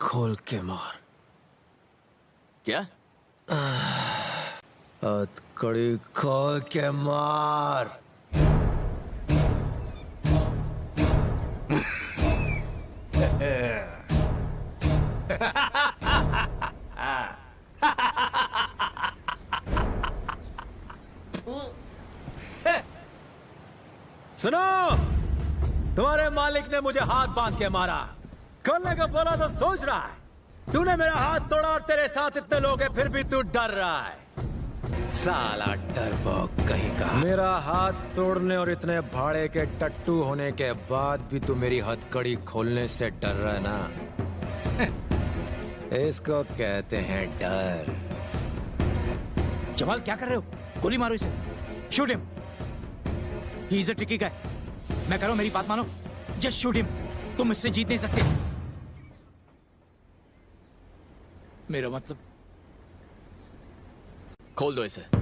खोल के मार। क्या? हथकड़ी खोल के मार। सुनो, तुम्हारे मालिक ने मुझे हाथ बांध के मारा। करने का बोला तो सोच रहा है। तूने मेरा हाथ तोड़ा और तेरे साथ इतने लोग हैं, फिर भी तू डर रहा है। साला डरपोक कहीं का। मेरा हाथ तोड़ने और इतने भाड़े के टट्टू होने के बाद भी तू मेरी हथकड़ी खोलने से डर रहा है ना? इसको कहते हैं डर। जमाल क्या कर रहे हो? गोली मारो इसे। Shoot him. He is a tricky guy. मैं कह रहा हूं मेरी बात मानो। Just shoot him. तुम इससे जीत नहीं सकते। मेरा मतलब खोल दो इसे।